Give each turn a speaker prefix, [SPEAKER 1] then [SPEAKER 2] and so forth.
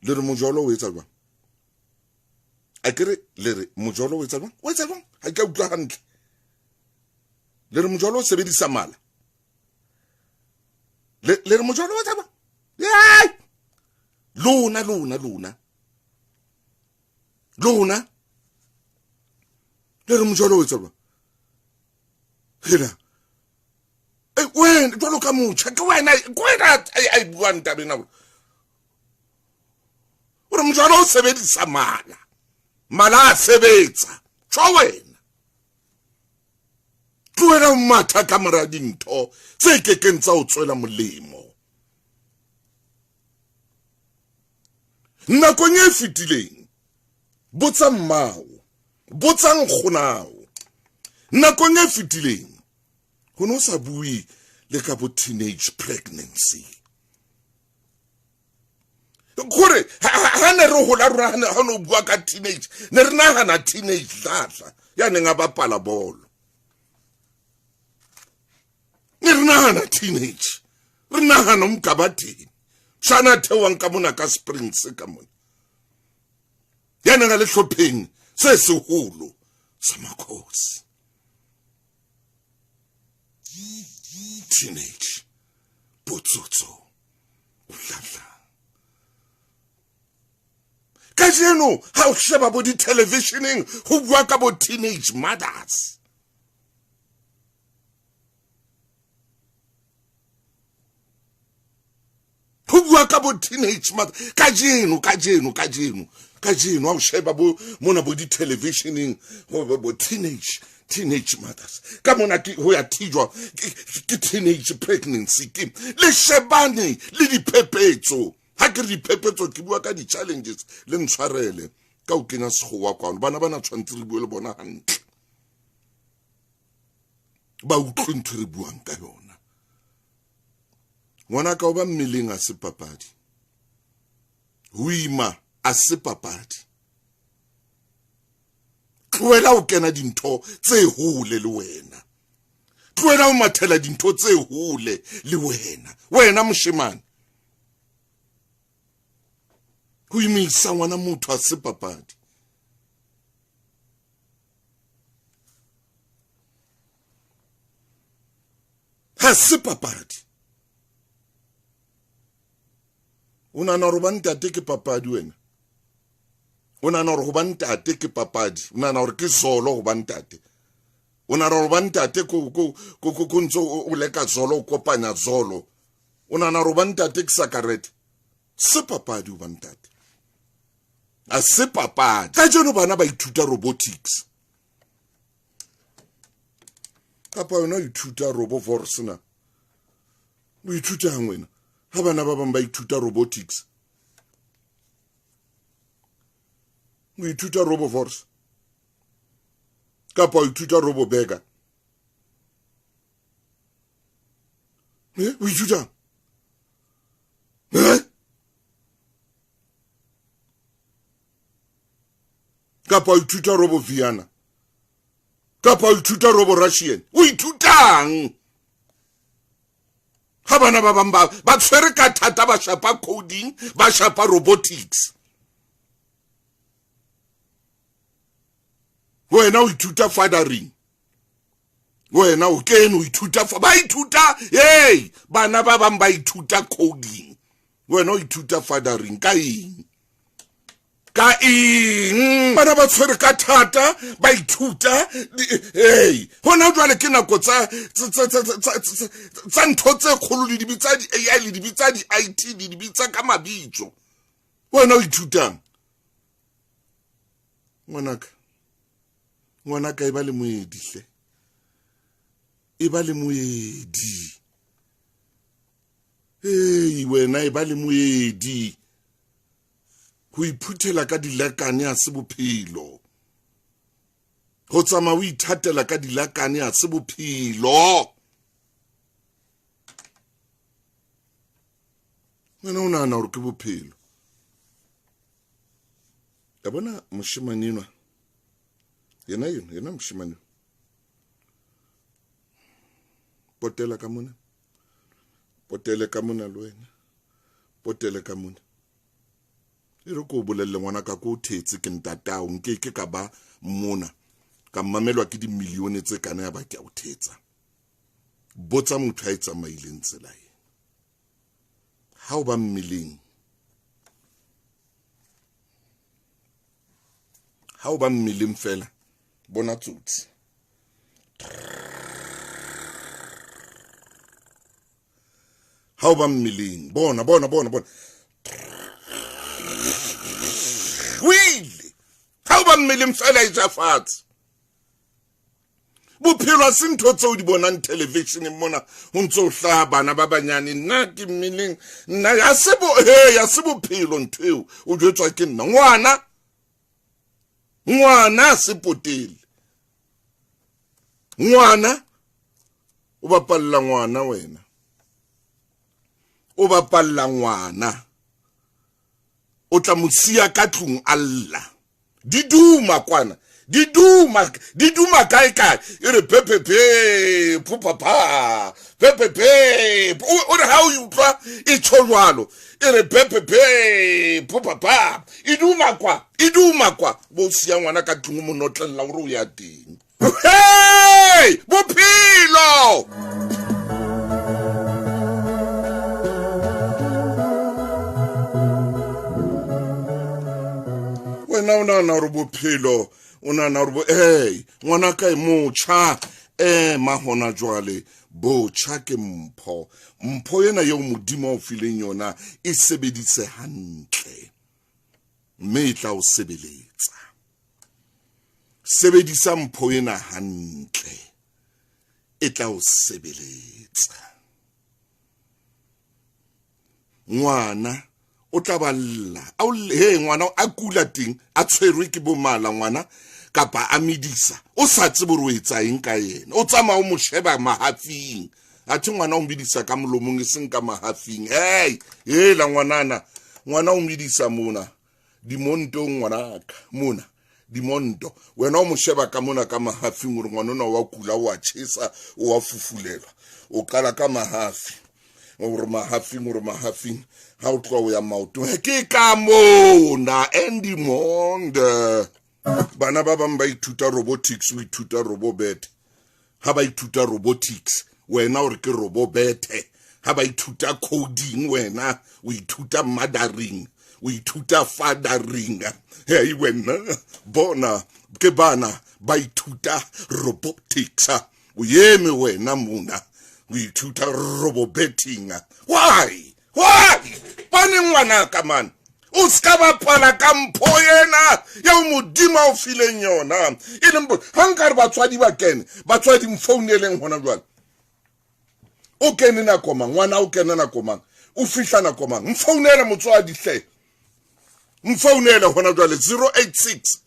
[SPEAKER 1] le re mojolo o etsa jwang a kere le re mojolo o etsa jwang ha ke utlwa hantle le re mojolo o sebedisa mala le re mojolo o etsa jwang lona le re mojolo o etsa jwang hela wena jwalo ka motjha ke wena ai buang tabeng na o re mojolo o sebedisa mala a sebetsa tswa wena tloela o matha ka mora dintho tse kekeng tsa o tswela molemo nakong e fetileng botsa mmao botsa nkgonao nakong e fetileng ho no sa bui le ka bo teenage pregnancy gore ha ne re hola rona ha no bua ka teenage ne re nahana teenage dlatla ya ne nga bapala bolo ne re nahana teenage re nahana umkabathini shana thewang ka mona ka springs ka mona ya ne nga le hlopheng se seholo sa makhosi teenage botsotso udladla kajeno ha o sheba bo di televisioning ho bua ka bo teenage mothers ho bua ka bo teenage mothers kajeno ha o sheba bo mona bo di televisioning bo teenage mothers ka mona ke ho ya thijwa ke teenage pregnancy ke le shebane le diphephetso ha ke diphephetso ke bua ka di challenges le ntshwarele ka o kena sekgowa kwano bana tshwantse re bue le bona hantle ba utlwe ntho re buang ka yona ngwana ka o ba mmeleng a se papadi huima a se papadi tloela o kena dintho tse hole le wena tloela o mathela dintho tse hole le wena moshemane ho imisa ngwana motho a se papadi ha se papadi una na roba ntate ke papadi wena una na roba ntate ke papadi una na re ke zolo go bantate una na roba ntate ko ntso o leka zolo o kopanya zolo una na roba ntate ke sakarete se papadi o bantate a se papadi ka jeno bana ba ithuta robotics kapa yona ithuta roboforce na o ithuta hangwena ha bana ba bang ba ithuta robotics o ithuta roboforce kapa o ithuta robobega o ithuta kapa o ithuta robo Vienna kapa o ithuta robo Russian o ithutang ha bana ba bang ba tshwere ka thata ba shapa coding ba shapa robotics wena o ithuta fathering wena o kene o ithuta ba ithuta bana ba bang ba ithuta coding wena o ithuta fathering ka bana ba tshwere ka thata ba ithuta hona jwale ke nako tsa ntho tse kgolo le dibitsa di AI le dibitsa di IT le dibitsa ka mabitso wena o ithutang ngwanaka e ba le moedi hle e ba le moedi wena e ba le moedi ho iphuthela ka dilakane a se bophelo ho tsama o ithatela ka dilakane a se bophelo wena o nahana hore ke bophelo ya bona moshemane enwa yena moshemane potela ka mona le wena potele ka mona re ko bolelle ngwana ka ko thetse ke ntatao nke ke ka ba mona ka mamelwa ke di milione tse kana ya ba ke a uthetsa botsa motho a itsamaileng tsela e ha o ba mmileng ha o ba mmileng fela bona tsotsi ha o ba mmileng bona wile ha o ba mmileng fela e ja fatshe bophelo se ntho tseo di bonang television mona ho ntso hlaha bana ba banyane nna ke mmileng nna ya se bophelo ntheo o jwetswa ke nna ngwana se potele ngwana o bapalla ngwana wena o bapalla ngwana o tla mosia ka tlung alla diduma kwana diduma kae ere pepepe pupapa pepepe o re how you twa e tshwalo ere pepepe pupapa iduma kwa bo sia ngwana ka tlung mo notlella o re o ya teng hey bophelo wena una na re bophelo una na re hey ngwana ka e mocha mahona jwale bocha ke mpho yena yo modimo o fileng yona e sebedise hantle mme tla o sebeletsa sebedisa mpho yena hantle e tla o sebeletsa ngwana o tla balla ngwana a kula ting a tshwerwe ke bomala ngwana kapa a medisa o sa tsebo re o etsa eng ka yena o tsamaya o mo sheba mahafing a tse ngwana o medisa ka molomong e seng ka mahafing la ngwana o medisa mona dimonto ngwanaka mona dimondo wena o mo sheba ka mona ka mahafing re ngwana wa kula wa tshesa o wa fufulelwa o kala ka mahafi o re mahafing ha o tloa o ya maoto ke ka mona endimondo bana ba bang ba ithuta robotics o ithuta robobet ha ba ithuta robotics wena o re ke robobete ha ba ithuta coding wena o ithuta mothering o ithuta fathering wena bona ke bana ba ithuta robotics o yeme wena mona o ithuta robobeting why bane ngwana ka man o ska ba pala ka mpho yena ya modimo o fileng yona ile mbo hankare batswadi ba kene batswadi mfouneleng hona jwale o kene na koma ngwana o kene na koma o fihla na koma mfounela motswadi hle mfounela hona jwale 086